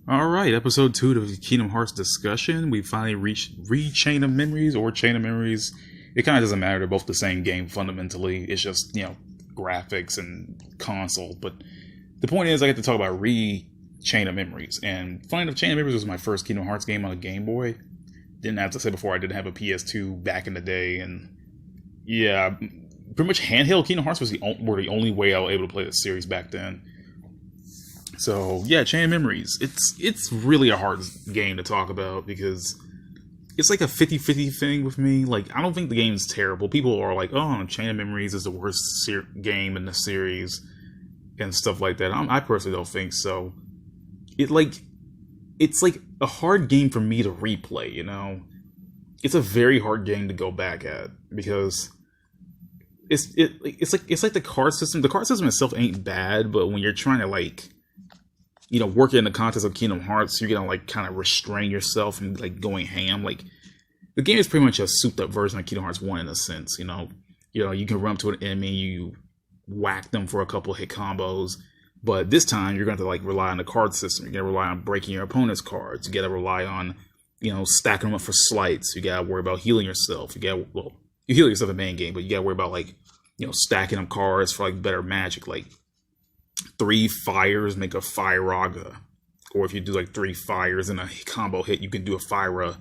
All right, episode 2 of the Kingdom Hearts discussion. We finally reached Chain of Memories or Chain of Memories. It kind of doesn't matter. They're both the same game fundamentally. It's just, graphics and console. But the point is, I get to talk about Chain of Memories. And funny enough, Chain of Memories was my first Kingdom Hearts game on a Game Boy. Didn't have to say before, I didn't have a PS2 back in the day. And yeah, pretty much handheld Kingdom Hearts were the only way I was able to play the series back then. So yeah, Chain of Memories. It's really a hard game to talk about because it's like a 50-50 thing with me. Like, I don't think the game's terrible. People are like, oh, Chain of Memories is the worst game in the series and stuff like that. I personally don't think so. It's like a hard game for me to replay, It's a very hard game to go back at because it's like the card system. The card system itself ain't bad, but when you're trying to work in the context of Kingdom Hearts, you're gonna kind of restrain yourself and going ham. The game is pretty much a souped up version of Kingdom Hearts 1 in a sense. You can run up to an enemy, you whack them for a couple hit combos, but this time you're going to rely on the card system. You're gonna rely on breaking your opponent's cards. You gotta rely on stacking them up for slights. You gotta worry about healing yourself. You heal yourself in the main game, but you gotta worry about stacking up cards for better magic. 3 fires make a Fire-Raga. Or if you do 3 fires in a combo hit, you can do a Fire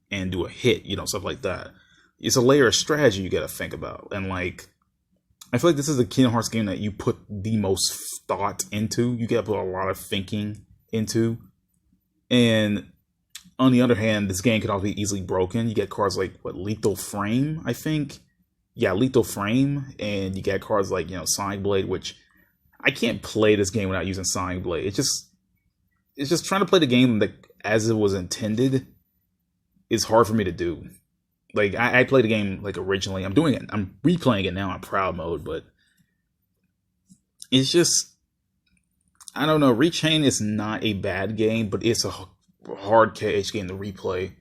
and do a hit, stuff like that. It's a layer of strategy you gotta think about. And I feel like this is a Kingdom Hearts game that you put the most thought into. You gotta put a lot of thinking into. And on the other hand, this game could also be easily broken. You get cards like Lethal Frame, I think. Yeah, Lethal Frame. And you get cards like, Sonic Blade, which I can't play this game without using Sonic Blade. It's just trying to play the game as it was intended is hard for me to do. I played the game originally. I'm doing it. I'm replaying it now on proud mode, but it's just, I don't know. Rechain is not a bad game, but it's a hard KH game to replay.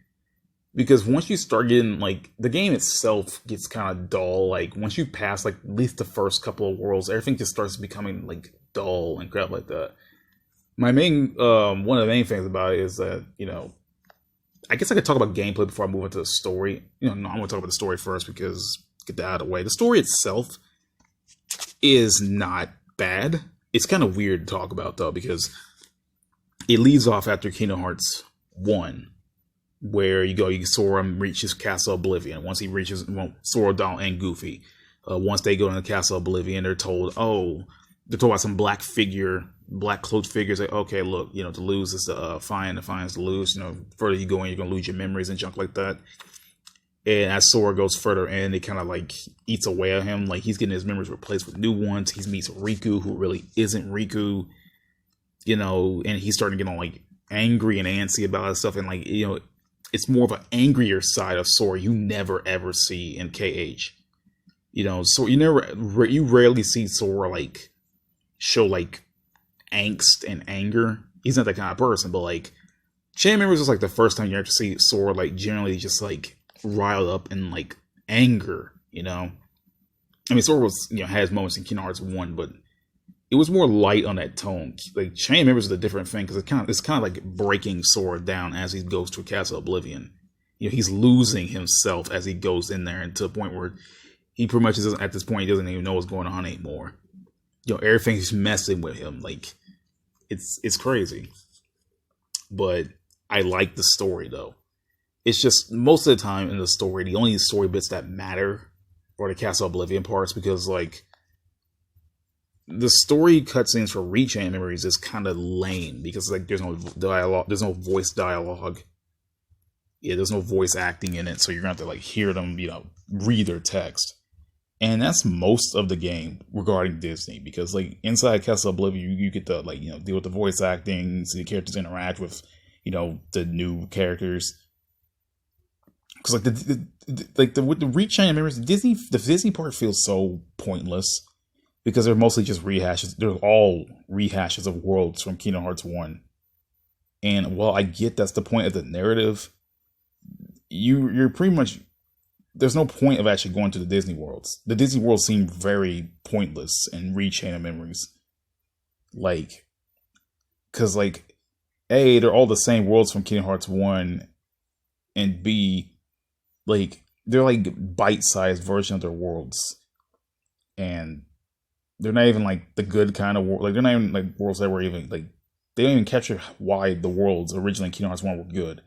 Because once you start getting, the game itself gets kind of dull. Once you pass, at least the first couple of worlds, everything just starts becoming, dull and crap like that. My main, one of the main things about it is that, I guess I could talk about gameplay before I move into the story. No, I'm going to talk about the story first because, get that out of the way. The story itself is not bad. It's kind of weird to talk about, though, because it leads off after Kingdom Hearts 1. Where Sora reaches Castle Oblivion. Once he reaches, Sora, Donald, and Goofy. Once they go into Castle Oblivion, they're told about some black cloaked figures. Okay, look, to lose is to find is to lose. Further you go in, you're gonna lose your memories and junk like that. And as Sora goes further in, it kind of eats away at him. He's getting his memories replaced with new ones. He meets Riku, who really isn't Riku. And he's starting to get angry and antsy about that stuff. And it's more of an angrier side of Sora you never ever see in KH. So you rarely see Sora show angst and anger. He's not that kind of person, but Chain of Memories was the first time you ever see Sora generally just riled up in anger. I mean, Sora was has moments in Kingdom Hearts 1, but it was more light on that tone. Chain of Memories is a different thing because it's kind of breaking Sora down as he goes to Castle Oblivion. He's losing himself as he goes in there, and to the point where he pretty much doesn't. At this point, he doesn't even know what's going on anymore. Everything's messing with him. It's crazy. But I like the story though. It's just most of the time in the story, the only story bits that matter are the Castle Oblivion parts because the story cutscenes for Chain of Memories is kind of lame because there's no dialogue, there's no voice dialogue. Yeah, there's no voice acting in it, so you're gonna have to hear them, read their text. And that's most of the game regarding Disney because inside Castle Oblivion, you get to deal with the voice acting, see the characters interact with the new characters. Because with the Chain of Memories, the Disney part feels so pointless. Because they're mostly just rehashes. They're all rehashes of worlds from Kingdom Hearts 1. And while I get that's the point of the narrative, you're pretty much... There's no point of actually going to the Disney worlds. The Disney worlds seem very pointless in Chain of Memories. Because, A, they're all the same worlds from Kingdom Hearts 1, and B, like, they're like bite-sized version of their worlds. And they're not even like the good kind of world. Like, they're not even like worlds that were even like, they don't even capture why the worlds originally in Kingdom Hearts 1 were good.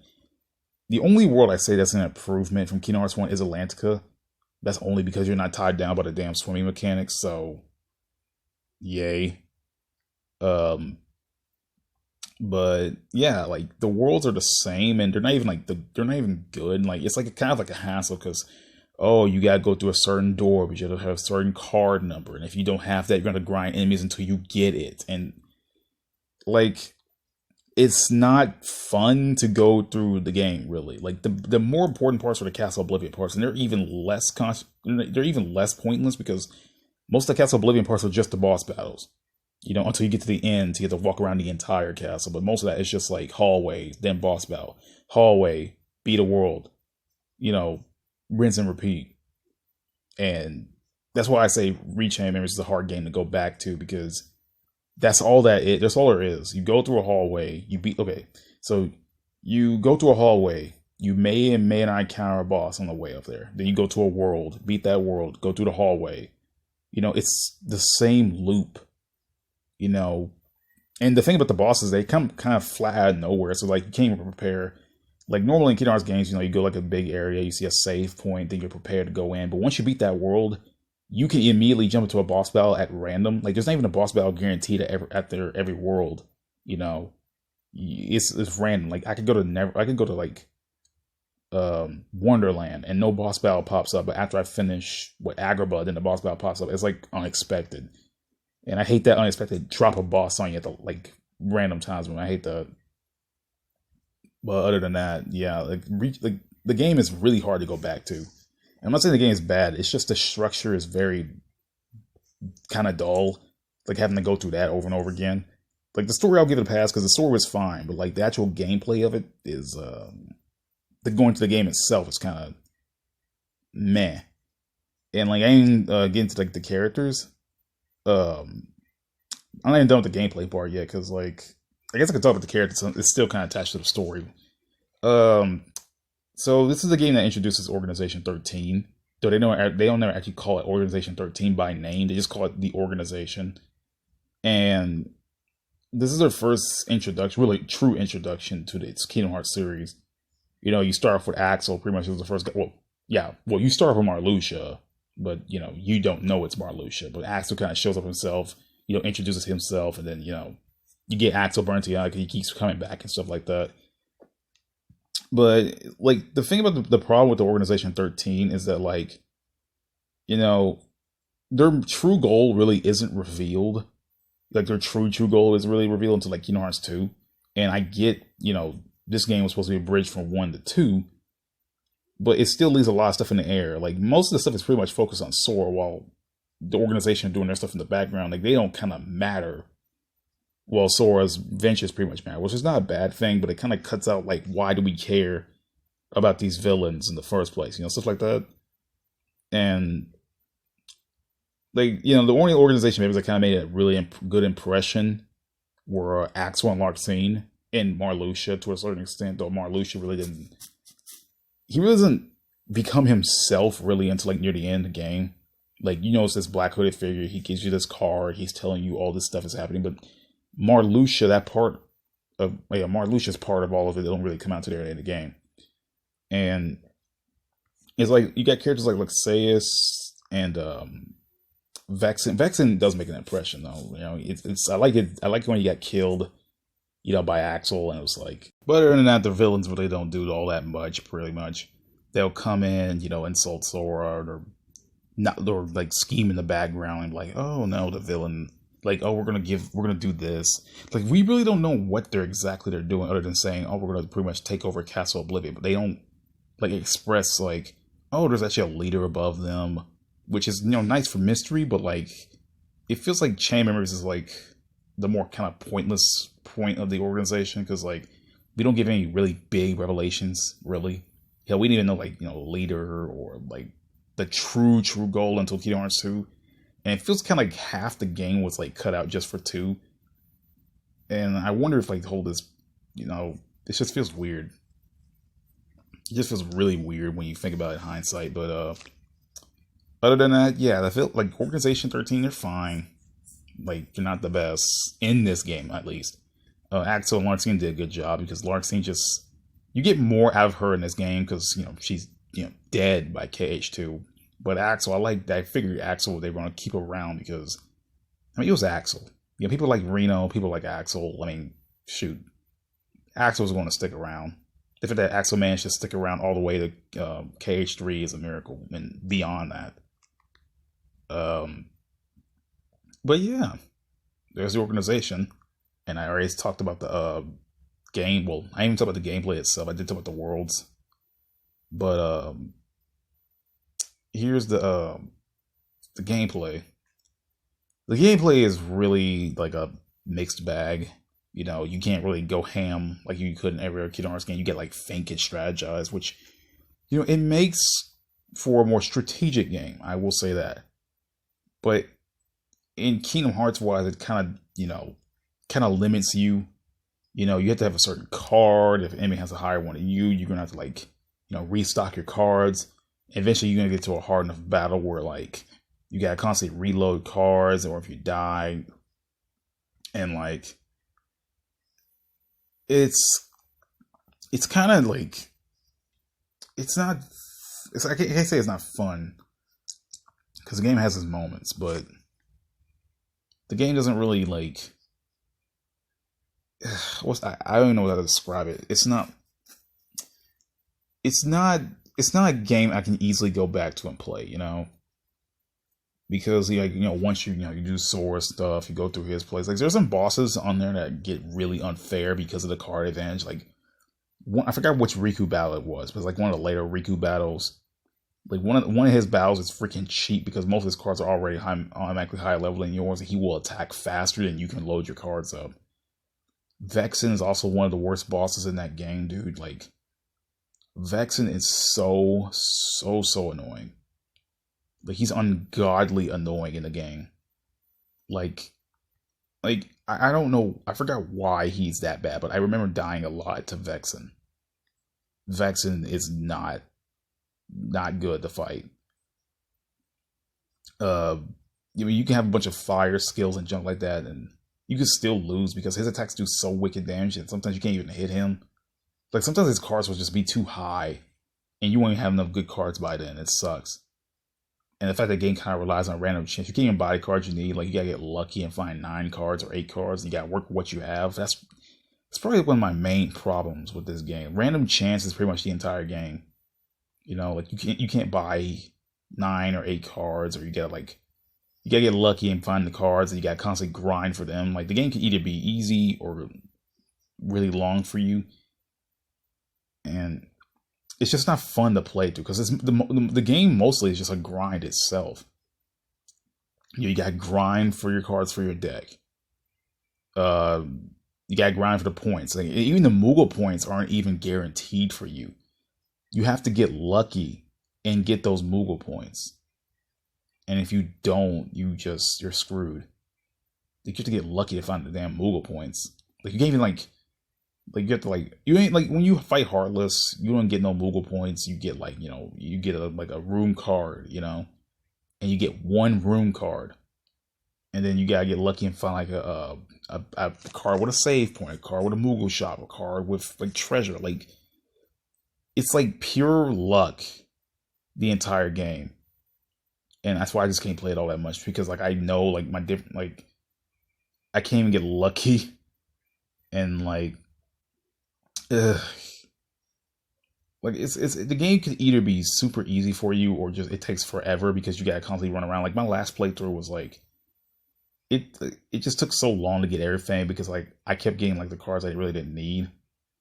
The only world I say that's an improvement from Kingdom Hearts 1 is Atlantica. That's only because you're not tied down by the damn swimming mechanics, so yay. Um but yeah, like the worlds are the same and they're not even like they're not even good. Like it's like a kind of like a hassle because oh, you gotta go through a certain door, but you have to have a certain card number, and if you don't have that, you're gonna grind enemies until you get it. And like it's not fun to go through the game really. Like the more important parts are the Castle Oblivion parts, and they're even less they're even less pointless because most of the Castle Oblivion parts are just the boss battles. You know, until you get to the end, to get to walk around the entire castle. But most of that is just like hallways, then boss battle, hallway, beat a world, you know, rinse and repeat. And that's why I say Rechain Memories is a hard game to go back to because that's all that is. That's all there is. You go through a hallway, you beat. Okay, so you go through a hallway. You may not encounter a boss on the way up there. Then you go to a world, beat that world, go through the hallway. You know, it's the same loop. You know, and the thing about the bosses, they come kind of flat out of nowhere. So like you can't even prepare. Like normally in Kingdom Hearts games, you know, you go like a big area, you see a save point, then you're prepared to go in. But once you beat that world, you can immediately jump into a boss battle at random. Like there's not even a boss battle guaranteed at every world. You know, it's random. Like I could go to like Wonderland and no boss battle pops up, but after I finish with Agrabah, then the boss battle pops up. It's like unexpected. And I hate that unexpected drop a boss on you at the like random times when I hate that. But other than that, yeah, like the game is really hard to go back to. And I'm not saying the game is bad. It's just the structure is very kind of dull. Like having to go through that over and over again. Like the story, I'll give it a pass because the story was fine, but like the actual gameplay of it is the going to the game itself is kind of meh. And like I ain't getting to like the characters. I'm not even done with the gameplay part yet because, like, I guess I could talk about the characters. It's still kind of attached to the story. So this is a game that introduces Organization 13. Though they don't never actually call it Organization 13 by name. They just call it the Organization. And this is their first introduction, really true introduction to the Kingdom Hearts series. You know, you start off with Axel. Pretty much was the first guy. Well, you start off with Marluxia. But, you know, you don't know it's Marluxia. But Axel kind of shows up himself, you know, introduces himself. And then, you know, you get Axel burnt to you because he keeps coming back and stuff like that. But, like, the thing about the problem with the Organization 13 is that, like, you know, their true goal really isn't revealed. Like, their true goal is really revealed until, like, Kingdom Hearts 2. And I get, you know, this game was supposed to be a bridge from 1 to 2. But it still leaves a lot of stuff in the air. Like, most of the stuff is pretty much focused on Sora while the organization doing their stuff in the background. Like, they don't kind of matter. Well, Sora's ventures pretty much matter, which is not a bad thing, but it kind of cuts out, like, why do we care about these villains in the first place? You know, stuff like that. And, like, you know, the only organization members that kind of made a really good impression were Axel and Larxene and Marluxia to a certain extent, though Marluxia really didn't. He really doesn't become himself really until like near the end of the game. Like, you know, it's this black hooded figure. He gives you this card. He's telling you all this stuff is happening. But Marluxia, Marluxia's part of all of it. They don't really come out to the end of the game. And it's like you got characters like Lexaeus and Vexen. Vexen does make an impression though. You know, it's I like it. I like when he got killed, you know, by Axel, and it was like, but other than that, the villains really don't do all that much, pretty much. They'll come in, you know, insult Sora, or like scheme in the background and like, oh no, the villain, like, oh, we're gonna do this. Like, we really don't know what they're doing other than saying, oh, we're gonna pretty much take over Castle Oblivion, but they don't like express like, oh, there's actually a leader above them, which is, you know, nice for mystery, but like, it feels like Chain Memories is like the more kind of pointless point of the organization because like we don't give any really big revelations really. Hell, we didn't even know like, you know, leader or like the true goal until Kingdom Hearts 2, and it feels kind of like half the game was like cut out just for 2. And I wonder if like the whole this you know, it just feels weird. It just feels really weird when you think about it in hindsight. But other than that, yeah, I feel like Organization 13, they're fine. Like, they're not the best in this game, at least. Axel and Larxene did a good job because Larxene just, you get more out of her in this game because, you know, she's, you know, dead by KH2. But Axel, I figured Axel, they were going to keep around because, I mean, it was Axel. You know, people like Reno, people like Axel. I mean, shoot, Axel was going to stick around. The fact that Axel managed to stick around all the way to KH3 is a miracle, and beyond that. But yeah, there's the organization, and I already talked about the game. Well, I didn't even talk about the gameplay itself. I did talk about the worlds, but here's the gameplay. The gameplay is really like a mixed bag. You know, you can't really go ham like you could in every other Kingdom Hearts game. You get like think and strategize, which, you know, it makes for a more strategic game. I will say that. But in Kingdom Hearts wise, it kind of limits you. You know, you have to have a certain card. If an enemy has a higher one than you, you're gonna have to like, you know, restock your cards. Eventually, you're gonna get to a hard enough battle where like you gotta constantly reload cards, or if you die, and like it's kind of like I can't say it's not fun because the game has its moments, but the game doesn't really like I don't know how to describe it. It's not a game I can easily go back to and play, you know, because like, you know, once you do Sora stuff, you go through his place. Like, there's some bosses on there that get really unfair because of the card advantage. Like, I forgot which Riku battle it was, but it's like one of the later Riku battles. Like, one of his battles is freaking cheap because most of his cards are already automatically higher level than yours, and he will attack faster than you can load your cards up. Vexen is also one of the worst bosses in that game, dude. Like, Vexen is so annoying. Like, he's ungodly annoying in the game. Like I don't know. I forgot why he's that bad, but I remember dying a lot to Vexen. Vexen is not good to fight. You can have a bunch of fire skills and junk like that, and you can still lose because his attacks do so wicked damage, and sometimes you can't even hit him. Like, sometimes his cards will just be too high, and you won't even have enough good cards by then. It sucks. And the fact that the game kind of relies on random chance. You can't even buy the cards you need. Like, you gotta get lucky and find 9 cards or 8 cards. And you gotta work with what you have. That's probably one of my main problems with this game. Random chance is pretty much the entire game. You know, like you can't buy 9 or 8 cards, or you gotta get lucky and find the cards, and you gotta constantly grind for them. Like, the game can either be easy or really long for you, and it's just not fun to play through because the game mostly is just a grind itself. You gotta grind for your cards for your deck. You gotta grind for the points. Like, even the Moogle points aren't even guaranteed for you. You have to get lucky and get those Moogle points. And if you don't, you're screwed. Like, you have to get lucky to find the damn Moogle points. Like, you can't even you have to you ain't like when you fight Heartless, you don't get no Moogle points. You get you get a room card, you know, and you get 1 room card, and then you gotta get lucky and find like a card with a save point, a card with a Moogle shop, a card with like treasure. Like, it's like pure luck the entire game, and that's why I just can't play it all that much because like I know like my different I can't even get lucky, and like. Ugh. Like, it's the game can either be super easy for you or just it takes forever because you gotta constantly run around. Like, my last playthrough was like it just took so long to get everything because like I kept getting like the cards I really didn't need.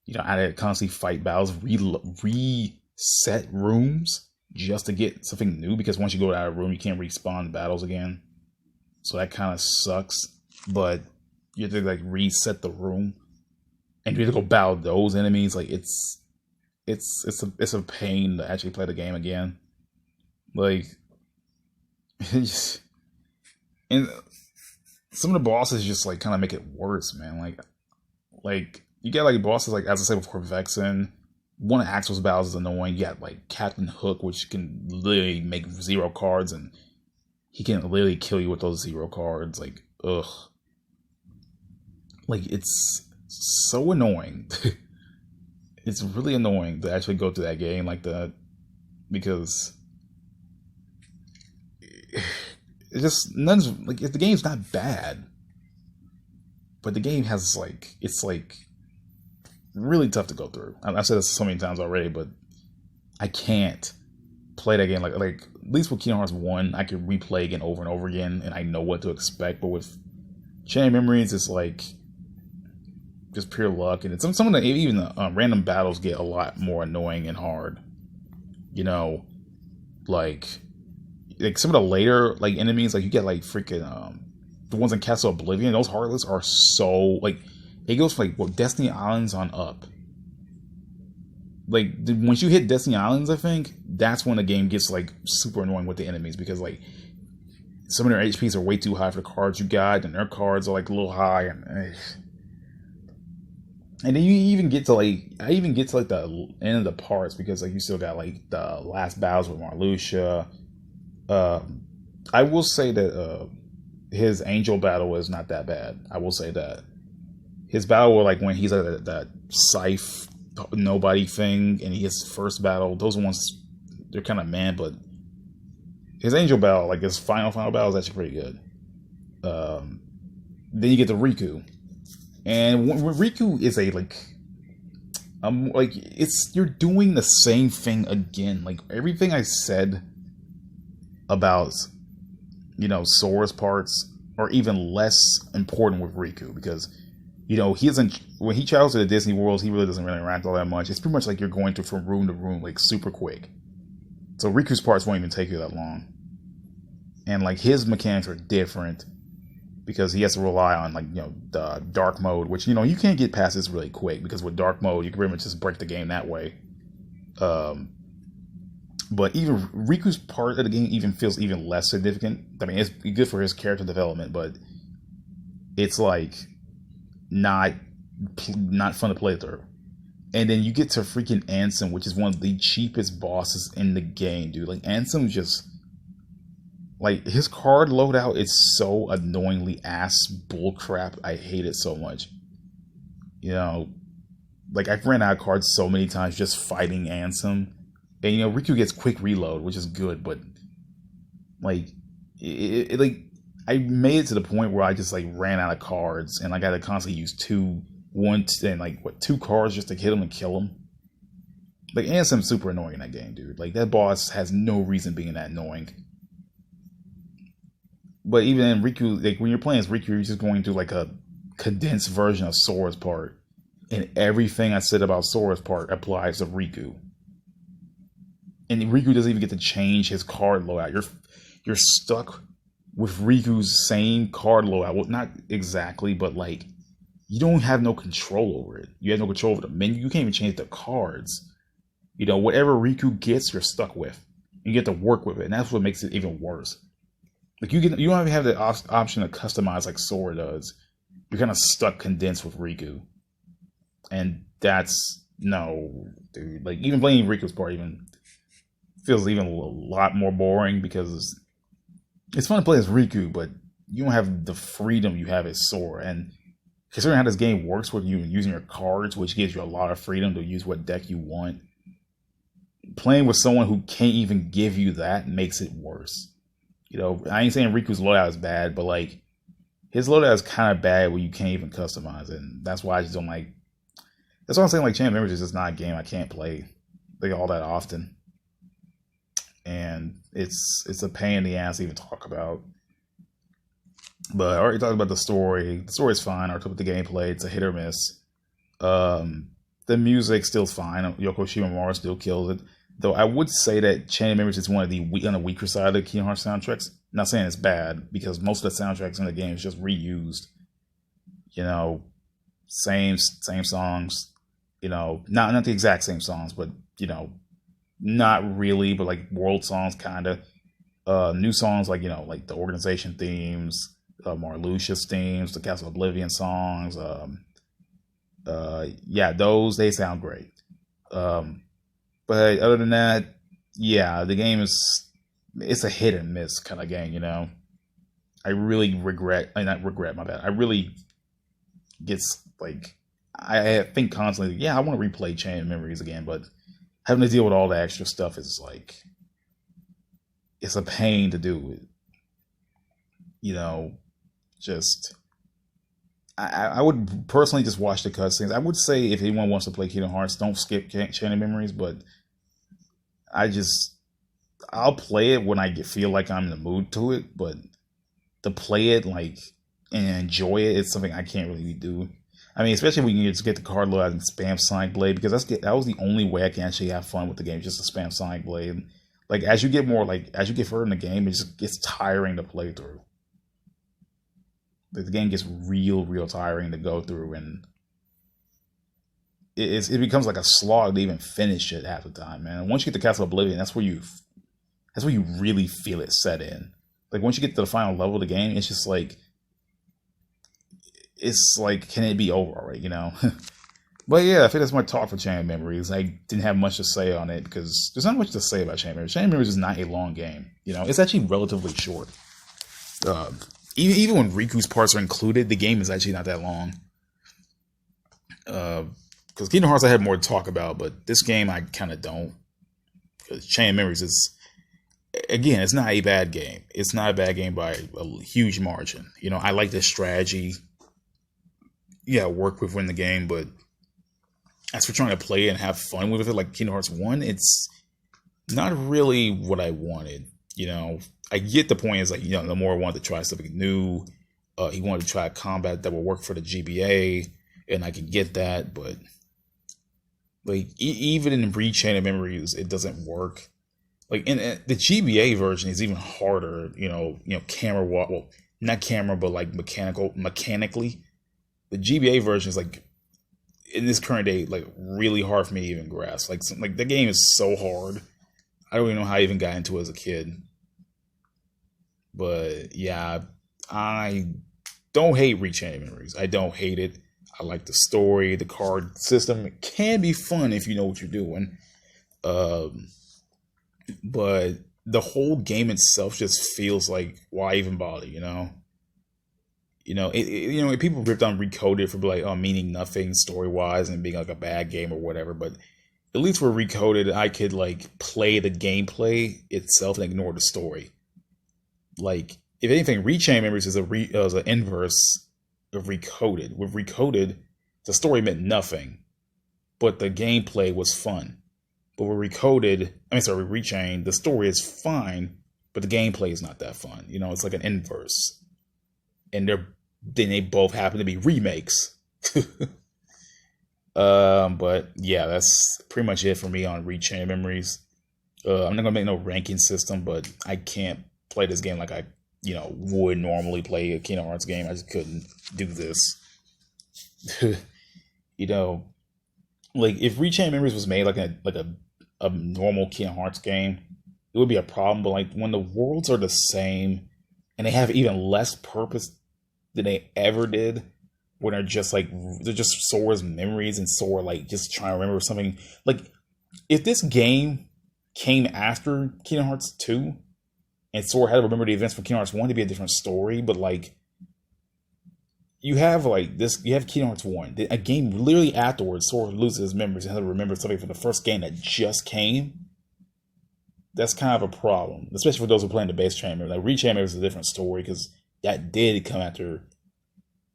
You know, I had to constantly fight battles, reset rooms just to get something new because once you go out of a room you can't respawn battles again. So that kind of sucks. But you have to like reset the room. And you have to go battle those enemies. Like, it's a pain to actually play the game again. Like, and some of the bosses just like kind of make it worse, man. Like you get like bosses like, as I said before, Vexen. One of Axel's battles is annoying. You got like Captain Hook, which can literally make 0 cards, and he can literally kill you with those 0 cards. Like, ugh. Like, it's so annoying. It's really annoying to actually go through that game like that, because it's just none's like, the game's not bad, but the game has like, it's like really tough to go through. I've said this so many times already, but I can't play that game like at least with Kingdom Hearts 1, I can replay again over and over again, and I know what to expect. But with Chain of Memories, it's like just pure luck, and it's some of the even the random battles get a lot more annoying and hard. You know, like some of the later like enemies, like you get like freaking the ones in Castle Oblivion. Those Heartless are so like, it goes from like Destiny Islands on up. Like once you hit Destiny Islands, I think that's when the game gets like super annoying with the enemies, because like some of their HPs are way too high for the cards you got, and their cards are like a little high, and then you even get to like, I even get to like the end of the parts, because like you still got like the last battles with Marluxia. I will say that his angel battle is not that bad. I will say that his battle, where like when he's at that scythe nobody thing, and his first battle, those ones, they're kind of mad, but his angel battle, like his final battle, is actually pretty good. Then you get the Riku. And Riku is a like it's, you're doing the same thing again. Like everything I said about, you know, Sora's parts are even less important with Riku, because, you know, he isn't, when he travels to the Disney worlds, he really doesn't really interact all that much. It's pretty much like you're going through from room to room like super quick. So Riku's parts won't even take you that long. And like his mechanics are different, because he has to rely on like, you know, the dark mode, which, you know, you can't get past this really quick, because with dark mode you can pretty much just break the game that way. But even Riku's part of the game even feels even less significant. I mean, it's good for his character development, but it's like not fun to play through. And then you get to freaking Ansem, which is one of the cheapest bosses in the game, dude. Like Ansem just, like, his card loadout is so annoyingly ass bullcrap. I hate it so much. You know, like I've ran out of cards so many times just fighting Ansem. And, you know, Riku gets quick reload, which is good, but like, like I made it to the point where I just like ran out of cards, and like, I had to constantly use two cards just to hit him and kill him. Like Ansem's super annoying in that game, dude. Like that boss has no reason being that annoying. But even in Riku, like when you're playing as Riku, you're just going through like a condensed version of Sora's part, and everything I said about Sora's part applies to Riku. And Riku doesn't even get to change his card loadout. You're stuck with Riku's same card loadout. Well, not exactly, but like you don't have no control over it. You have no control over the menu. You can't even change the cards. You know, whatever Riku gets, you're stuck with. You get to work with it, and that's what makes it even worse. Like you don't even have the option to customize like Sora does. You're kind of stuck condensed with Riku, and that's no, dude. Like even playing Riku's part even feels even a lot more boring, because it's fun to play as Riku, but you don't have the freedom you have as Sora. And considering how this game works with you using your cards, which gives you a lot of freedom to use what deck you want, playing with someone who can't even give you that makes it worse. You know, I ain't saying Riku's loadout is bad, but like his loadout is kind of bad where you can't even customize it. And that's why I just don't like. That's why I'm saying like Chain of Memories is just not a game I can't play like all that often. And it's a pain in the ass to even talk about. But I already talked about the story. The story's fine. I talked about the gameplay. It's a hit or miss. The music still's fine. Yoko Shimomura still kills it. Though I would say that Chain of Memories is one of the on the weaker side of the Kingdom Hearts soundtracks. I'm not saying it's bad, because most of the soundtracks in the game is just reused. You know, same songs. You know, not the exact same songs, but you know, not really, but like world songs kind of. New songs like, you know, like the organization themes, Marluxia's themes, the Castle Oblivion songs, Yeah, those they sound great. But other than that, yeah, the game is it's a hit and miss kind of game. I really regret, not regret, my bad. I really gets like I think constantly, yeah, I want to replay Chain of Memories again, but having to deal with all the extra stuff is like it's a pain to do. You know, just I would personally just watch the cutscenes. I would say if anyone wants to play Kingdom Hearts, don't skip Chain of Memories, but I'll play it when I feel like I'm in the mood to it, but to play it like and enjoy it, it's something I can't really do. I mean, especially when you just get the card load and spam Sonic Blade, because that was the only way I can actually have fun with the game, just to spam Sonic Blade. Like as you get further in the game, it just gets tiring to play through. Like, the game gets real tiring to go through, and it becomes like a slog to even finish it half the time, man. And once you get to Castle Oblivion, that's where you really feel it set in. Like once you get to the final level of the game, it's like, can it be over already, But yeah, I think that's my talk for Chain of Memories. I didn't have much to say on it because there's not much to say about Chain of Memories. Chain of Memories is not a long game. It's actually relatively short. Even when Riku's parts are included, the game is actually not that long. Because Kingdom Hearts I had more to talk about, but this game I kind of don't. Because Chain of Memories is, again, it's not a bad game. It's not a bad game by a huge margin. I like the strategy. Yeah, work within the game, but as for trying to play and have fun with it, like Kingdom Hearts 1, it's not really what I wanted. I get the point is like, Nomura wanted to try something new. He wanted to try combat that will work for the GBA, and I can get that, but like even in Chain of Memories, it doesn't work. Like in the GBA version is even harder. Camera well, not camera, but like mechanically. The GBA version is like in this current day, like really hard for me to even grasp. Like the game is so hard. I don't even know how I even got into it as a kid. But yeah, I don't hate Chain of Memories. I don't hate it. I like the story, the card system. It can be fun if you know what you're doing. But the whole game itself just feels like, why even bother? People ripped on Recoded for like, meaning nothing story wise and being like a bad game or whatever. But at least for Recoded, I could like play the gameplay itself and ignore the story. Like, if anything, Chain of Memories is an inverse of Recoded. With Recoded, the story meant nothing, but the gameplay was fun. But with Rechain, the story is fine, but the gameplay is not that fun. It's like an inverse, and they both happen to be remakes. But yeah, that's pretty much it for me on Chain of Memories. I'm not gonna make no ranking system, but I can't play this game like I would normally play a Kingdom Hearts game. I just couldn't do this. Like if Chain of Memories was made like a normal Kingdom Hearts game, it would be a problem. But like when the worlds are the same and they have even less purpose than they ever did, when they're just Sora's memories and Sora like just trying to remember something. Like if this game came after Kingdom Hearts 2 and Sora had to remember the events from Kingdom Hearts 1, to be a different story. But like you have Kingdom Hearts 1, a game literally afterwards, Sora loses his memories and has to remember something from the first game that just came. That's kind of a problem, especially for those who are playing the base Chain of Memories. Like Chain of Memories is a different story because that did come after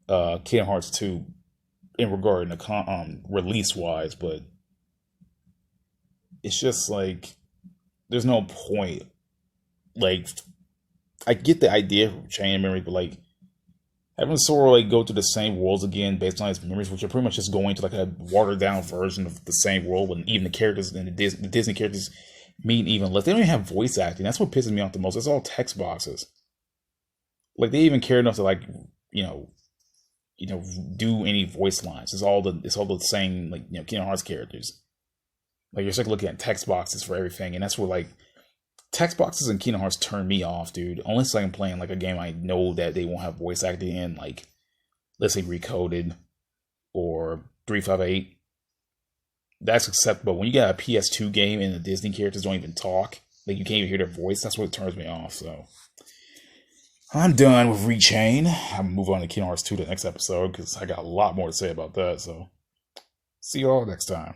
Kingdom Hearts 2 in regard to release wise, but it's just like there's no point. Like I get the idea of Chain of Memories, but like having Sora like go through the same worlds again based on his memories, which are pretty much just going to like a watered down version of the same world, when even the characters and the Disney characters mean even less. They don't even have voice acting. That's what pisses me off the most. It's all text boxes. Like they even care enough to like do any voice lines. It's all the same like Kingdom Hearts characters. Like you're just like looking at text boxes for everything, and that's what like text boxes in Kingdom Hearts turn me off, dude. Unless I'm playing like a game I know that they won't have voice acting in, like let's say Recoded or 358. That's acceptable. When you got a PS2 game and the Disney characters don't even talk, like you can't even hear their voice, that's what turns me off. So I'm done with Rechain. I'll move on to Kingdom Hearts 2 the next episode because I got a lot more to say about that. So see y'all next time.